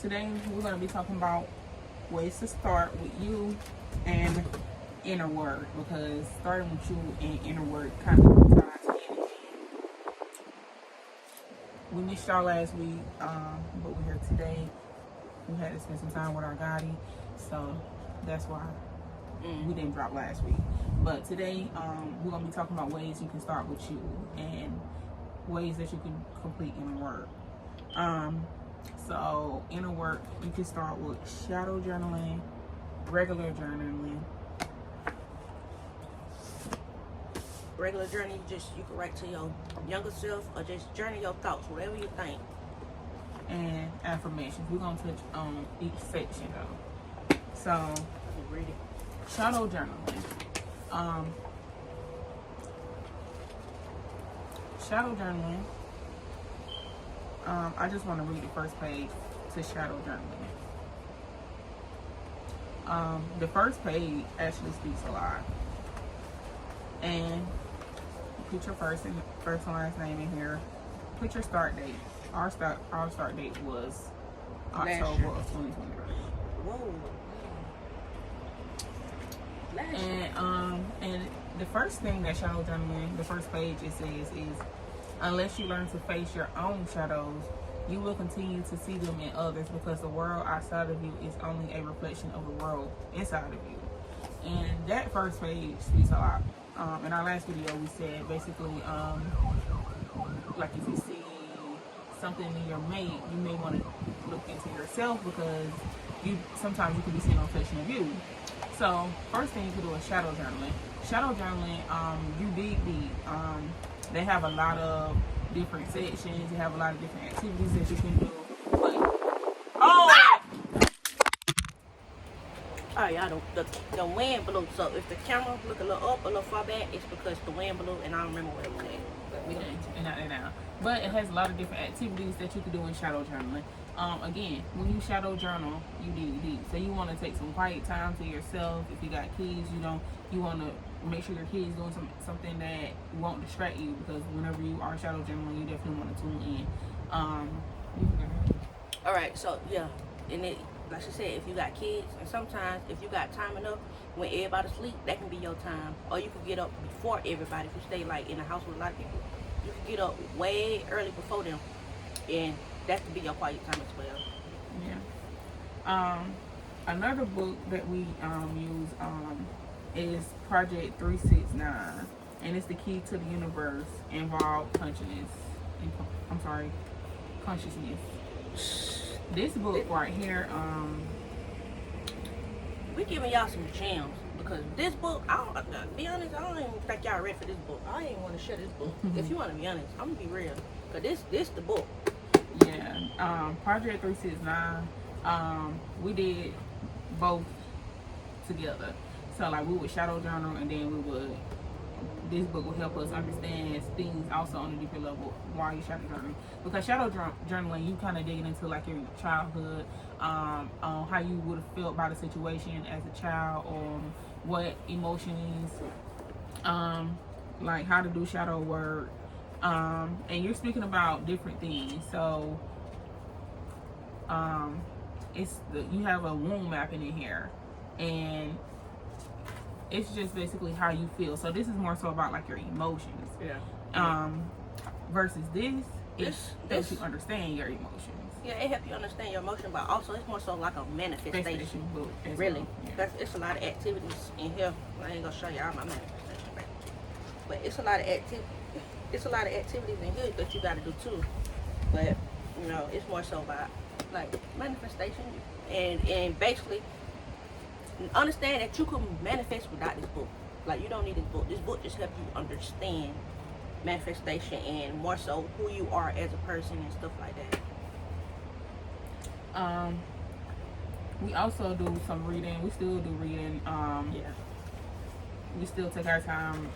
Today we're going to be talking about ways to start with you and inner work, because starting with you and inner work kind of ties in. We missed y'all last week, but we're here today. We had to spend some time with our Gotti, so that's why we didn't drop last week. But today we're going to be talking about ways you can start with you and ways that you can complete inner work. So inner work, you can start with shadow journaling, regular journaling. Regular journey, you can write to your younger self or just journal your thoughts, whatever you think. And affirmations. We're gonna touch on each section though. So Read it. shadow journaling. Shadow journaling. I just want to read the first page to shadow journaling. The first page actually speaks a lot. And put your first and last name in here. Put your start date. Our start date was October of 2023. Whoa. And the first thing that shadow journaling, the first page it says is, unless you learn to face your own shadows, you will continue to see them in others, because the world outside of you is only a reflection of the world inside of you. And that first page speaks a lot. In our last video, we said basically, like if you see something in your mate, you may want to look into yourself, because sometimes you can be seeing a reflection of you. So first thing you can do is shadow journaling. Shadow journaling, you dig deep. They have a lot of different sections. They have a lot of different activities that you can do. Alright, y'all, the wind blew, so if the camera look a little up, a little far back, it's because the wind blew and I don't remember what it was at. But we don't. But it has a lot of different activities that you can do in shadow journaling. Again, when you shadow journal, you dig deep. So you want to take some quiet time to yourself. If you got kids, you want to make sure your kids doing something that won't distract you, because whenever you are shadow journaling, you definitely want to tune in. All right, so yeah, and it, like she said, if you got kids, and sometimes if you got time enough when everybody's asleep, that can be your time. Or you can get up before everybody. If you stay like in a house with a lot of people, you can get up way early before them, and that could be your quiet time as well. Yeah. Another book that we use is Project 369, and it's the key to the universe involved consciousness. This book right here, we giving y'all some gems, because this book, be honest, I don't even think y'all ready for this book. I ain't want to share this book. If you want to be honest, I'm gonna be real, because this the book. Yeah. Project 369. We did both together. So like we would shadow journal, and then this book will help us understand things also on a deeper level while you shadow journaling. Because shadow journaling, you kind of digging into like your childhood, on how you would have felt by the situation as a child, or what emotions, like how to do shadow work, and you're speaking about different things. So you have a wound mapping in here, and it's just basically how you feel. So this is more so about like your emotions. Yeah. Versus this helps you understand your emotions. Yeah, it helps you understand your emotion, but also it's more so like a manifestation. Book really. Well. Yeah. It's a lot of activities in here. I ain't gonna show y'all my manifestation, but it's a lot of activities in here that you gotta do too. But it's more so about like manifestation, and basically understand that you can manifest without this book. Like, you don't need this book. This book just helps you understand manifestation, and more so who you are as a person and stuff like that. We also do some reading. We still do reading. We still take our time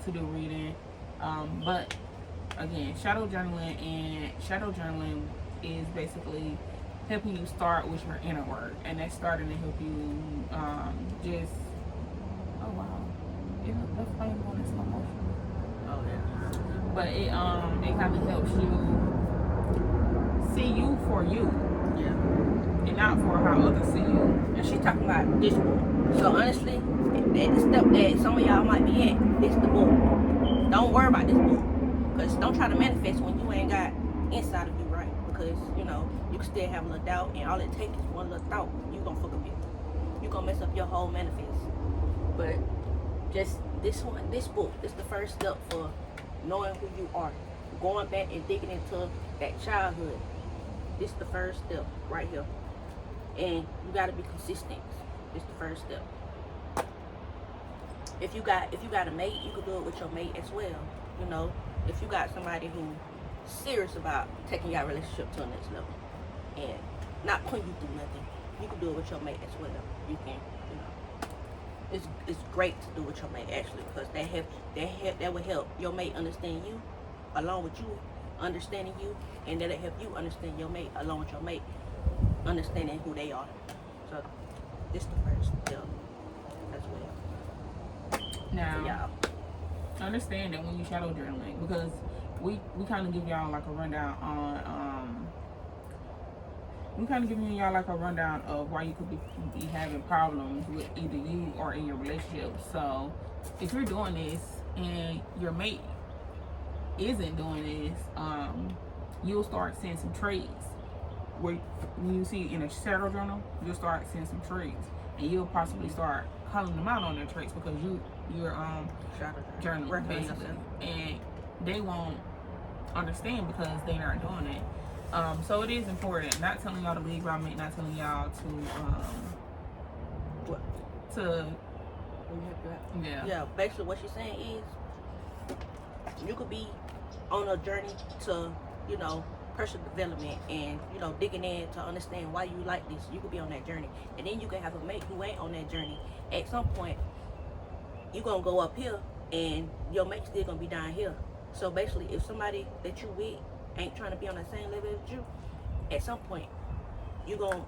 to do reading. But again, shadow journaling is basically helping you start with your inner work, and that's starting to help you that's flame going in slow motion. Oh yeah. But it kind of helps you see you for you Yeah. and not for how others see you. And she's talking about this book. So honestly, at the step that some of y'all might be at, this the book. Don't worry about this book. Because don't try to manifest when you ain't got inside of you right. Because, you know, you can still have a little doubt, and all it takes is one little thought. You gonna fuck up it. You gonna mess up your whole manifest. But just this book is the first step for knowing who you are. Going back and digging into that childhood. This is the first step right here. And you gotta be consistent. This is the first step. If you got a mate, you can do it with your mate as well. You know, if you got somebody who's serious about taking your relationship to the next level and not putting you through nothing, you can do it with your mate as well. You can, you know, it's great to do with your mate actually, because that will help your mate understand you, along with you understanding you, and that'll help you understand your mate along with your mate understanding who they are. So this is the first step as well. Now, So y'all. understand that when you shadow journaling, because we kind of give y'all like a rundown on of why you could be having problems with either you or in your relationship. So if you're doing this and your mate isn't doing this, you'll start seeing some traits where when you see in a shadow journal, you'll start seeing some traits, and you'll possibly start calling them out on their traits because you're journaling basically, and they won't understand because they aren't doing it. So it is important. Not telling y'all to leave your mate, not telling y'all Yeah, basically what she's saying is you could be on a journey to, you know, personal development and, you know, digging in to understand why you like this. You could be on that journey, and then you can have a mate who ain't on that journey. At some point you're gonna go up here and your mate's still gonna be down here. So basically, if somebody that you with ain't trying to be on the same level as you, at some point you gonna,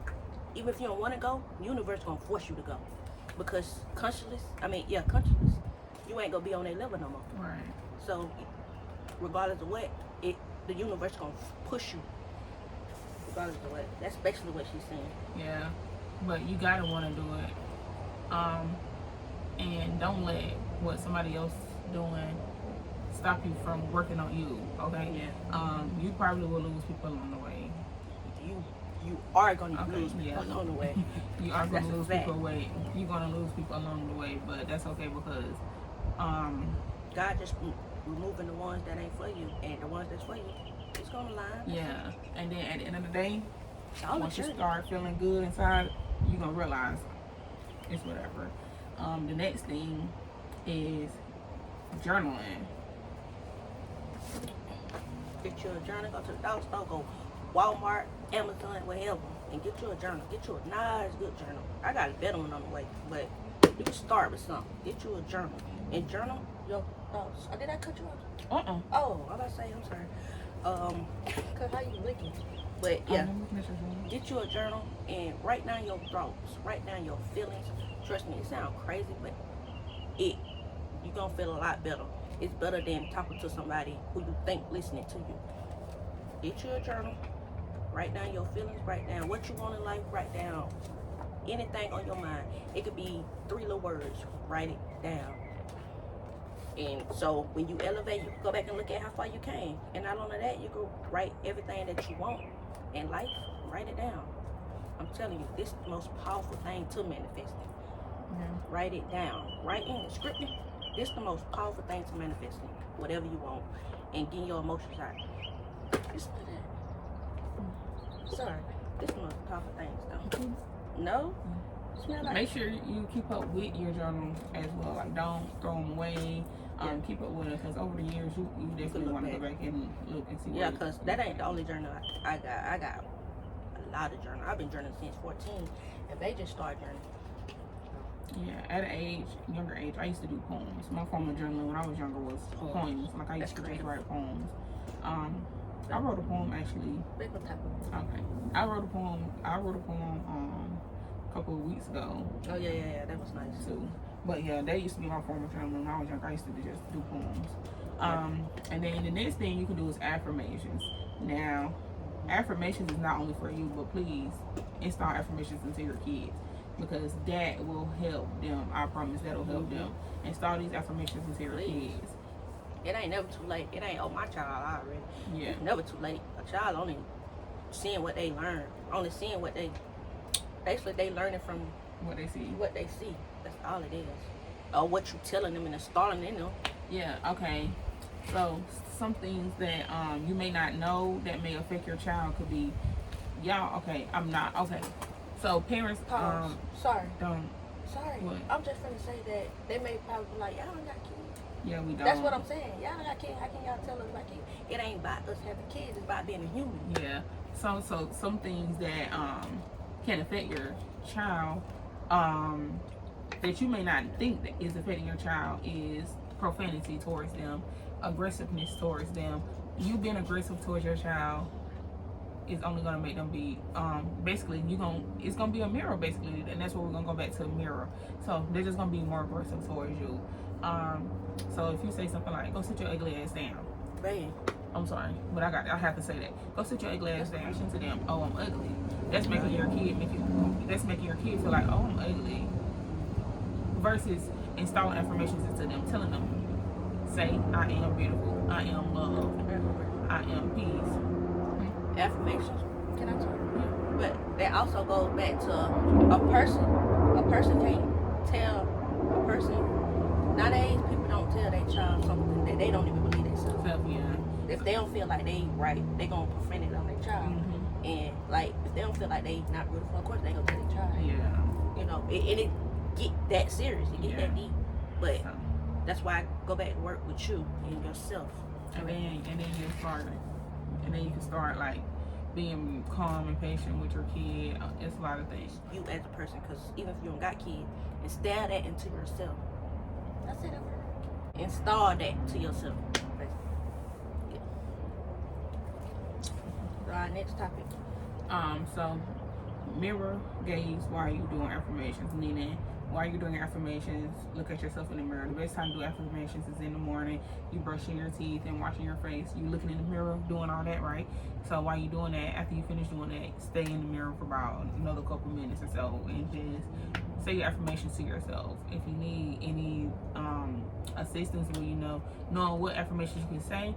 even if you don't want to go, the universe gonna force you to go, because consciousness, you ain't gonna be on that level no more. Right. So regardless of what, the universe gonna push you. Regardless of what, that's basically what she's saying. Yeah, but you gotta want to do it, and don't let what somebody else doing stop you from working on you. Okay. Yeah. You probably will lose people along the way. You are gonna lose people along the way. You are gonna lose people away. You're gonna lose people along the way, but that's okay because God just removing the ones that ain't for you, and the ones that's for you, it's gonna line. Yeah, and then at the end of the day, all once you start feeling good inside, you're gonna realize it's whatever. The next thing is journaling. Get you a journal, go to the dollar store, go Walmart, Amazon, wherever, and get you a journal. Get you a nice, good journal. I got a better one on the way, but you can start with something. Get you a journal. And journal your thoughts. Did I cut you off? Oh, I was about to say, I'm sorry. Cause how you looking? But yeah, get you a journal and write down your thoughts. Write down your feelings. Trust me, it sounds crazy, but you're gonna feel a lot better. It's better than talking to somebody who you think listening to you. Get you a journal. Write down your feelings. Write down what you want in life. Write down anything on your mind. It could be 3 little words. Write it down. And so when you elevate, you can go back and look at how far you came. And not only that, you can write everything that you want in life. Write it down. I'm telling you, this is the most powerful thing to manifesting. Yeah. Write it down. Write in scripting. This is the most powerful thing to manifesting. Whatever you want. And getting your emotions out. Listen to that. Sorry. This is the most powerful things though. No? Smell like Make sure you keep up with your journal as well. Like, don't throw them away. Keep up with it, because over the years you definitely want to go back and look and see. Yeah, because that ain't the only journal I got. I got a lot of journals. I've been journaling since 14, and they just started journaling. Yeah, at an younger age, I used to do poems. My form of journaling when I was younger was poems. Like, I used to just write poems. I wrote a poem actually. Okay, I wrote a poem a couple of weeks ago. Oh yeah, that was nice too. But yeah, that used to be my form of journaling when I was younger. I used to just do poems. And then the next thing you can do is affirmations. Now, affirmations is not only for you, but please install affirmations into your kids, because that will help them. I promise that'll help them. Install these affirmations into your kids. It ain't never too late. It ain't, oh, my child already. Yeah. It's never too late. A child only seeing what they learn. Only seeing what they, basically they learning from what they see. What they see. That's all it is. Or what you telling them and installing in them. Yeah, okay. So some things that you may not know that may affect your child could be, y'all, okay, I'm not, okay. So parents, sorry. Don't. Sorry. What? I'm just gonna say that they may probably be like, y'all don't got kids. Yeah, we don't. That's what I'm saying. Y'all don't got kids. How can y'all tell us about kids? It ain't about us having kids. It's about being a human. Yeah. So some things that can affect your child that you may not think that is affecting your child is profanity towards them, aggressiveness towards them. You being aggressive towards your child is only gonna make them be basically it's gonna be a mirror basically, and that's where we're gonna go back to a mirror. So they're just gonna be more aggressive towards you. So if you say something like, "Go sit your ugly ass down," Man. I'm sorry, but I have to say that. Go sit your ugly ass down. To them, "Oh, I'm ugly." That's making your kid feel like, "Oh, I'm ugly." Versus installing affirmations into them, telling them, say, "I am beautiful. I am loved. I am peace." Affirmations. Can I talk? Yeah. But that also goes back to a person. A person can't tell a person. Nowadays, people don't tell their child something that they don't even believe themselves. Yeah. If they don't feel like they right, they gonna prevent it on their child. Mm-hmm. And like, if they don't feel like they not beautiful, of course they gonna tell their child. Yeah. You know, it get that serious. It get that deep. But that's why I go back to work with you and yourself. And then you can start like being calm and patient with your kid. It's a lot of things. You as a person, because even if you don't got kids, instill that into yourself. That's it. Install that to yourself. Yeah. So our next topic. So mirror gaze while you doing affirmations, meaning while you're doing affirmations, look at yourself in the mirror. The best time to do affirmations is in the morning. You brushing your teeth and washing your face. You looking in the mirror, doing all that, right? So while you're doing that, after you finish doing that, stay in the mirror for about another couple minutes or so, and just say your affirmations to yourself. If you need any assistance with knowing what affirmations you can say,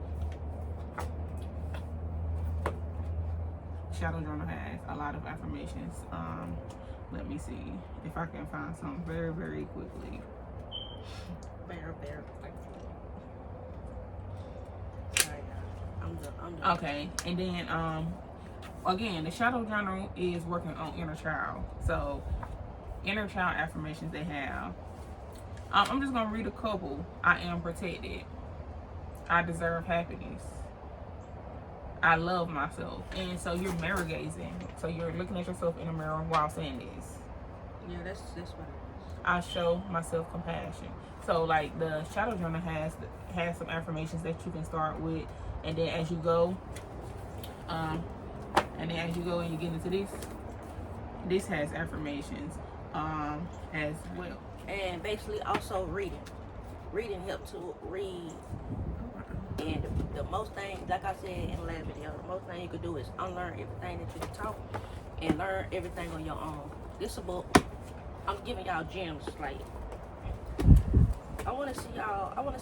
Shadow Journal has a lot of affirmations. Let me see if I can find something very, very quickly. Bear. Sorry, I'm done. Okay, and then again, the Shadow Journal is working on inner child. So inner child affirmations they have. I'm just gonna read a couple. I am protected. I deserve happiness. I love myself. And so you're mirror gazing. So you're looking at yourself in the mirror while saying this. Yeah, that's what it is. I show myself compassion. So like the Shadow Journal has some affirmations that you can start with, and then as you go, and you get into this has affirmations as well. And basically also reading. Reading helps to read. And the most thing, like I said in the last video, the most thing you could do is unlearn everything that you can taught and learn everything on your own. This is a book. I'm giving y'all gems. Like, I want to see y'all. I want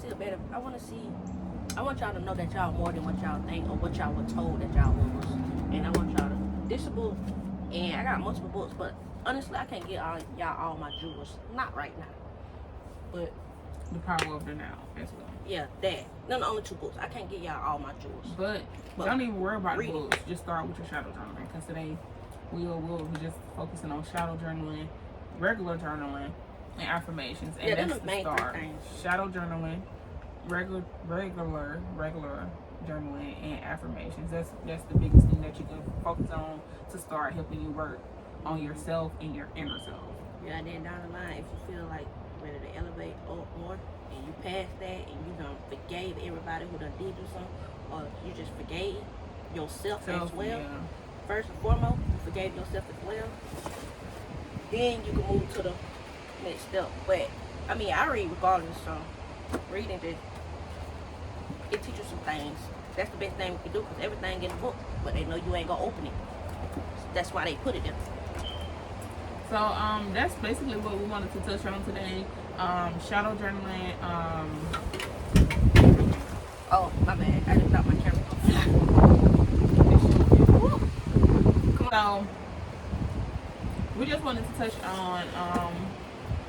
y'all to know that y'all more than what y'all think or what y'all were told that y'all was. And I want y'all to. This is a book, and I got multiple books, but honestly, I can't get y'all all my jewels. Not right now, but. The Power of the Now as well. Yeah, that. No, only 2 books. I can't get y'all all my jewels. But don't even worry about the books. Just start with your shadow journaling. Because today we'll be just focusing on shadow journaling, regular journaling, and affirmations. And that's the start. Shadow journaling, regular journaling, and affirmations. That's the biggest thing that you can focus on to start helping you work on yourself and your inner self. Yeah, and then down the line, if you feel like ready to elevate more, and you pass that, and you done forgave everybody who done did you something, or you just forgave yourself as well. Yeah. First and foremost, you forgave yourself as well. Then you can move to the next step. But I mean, I read regardless. So reading it teaches some things. That's the best thing we can do, because everything in the book but they know you ain't gonna open it. That's why they put it there. So that's basically what we wanted to touch on today. Shadow journaling. Oh, my bad. I just dropped my camera. So we just wanted to touch on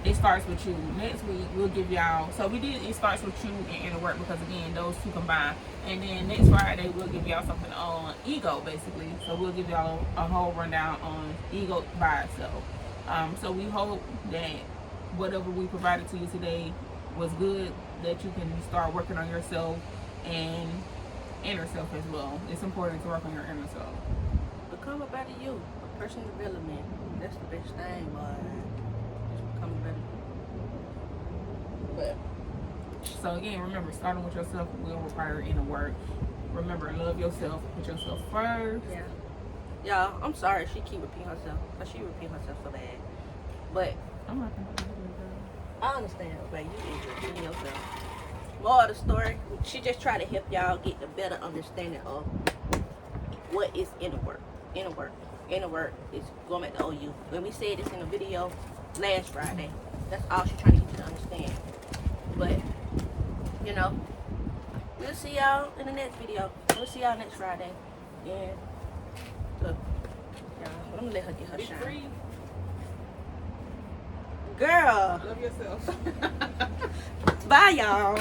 It Starts With You. Next week we'll give y'all, so we did It Starts With You and Inner Work because again those two combined, and then next Friday we'll give y'all something on ego basically. So we'll give y'all a whole rundown on ego by itself. So we hope that whatever we provided to you today was good, that you can start working on yourself and inner self as well. It's important to work on your inner self. Become a better you. A personal development. That's the best thing, boy. Just become a better you. But So again, remember, starting with yourself will require inner work. Remember, love yourself. Put yourself first. yeah. Y'all, I'm sorry she keep repeating herself. Cause she repeat herself so bad. But I'm not gonna do it. I understand, but you is repeating yourself. More of the story, she just try to help y'all get the better understanding of what is inner work. Inner work. Inner work is going back to OU. When we said this in a video last Friday, that's all she's trying to get you to understand. But, you know, we'll see y'all in the next video. We'll see y'all next Friday. And look, y'all, I'm gonna let her get her Be shine. free. Girl, Love yourself. bye y'all.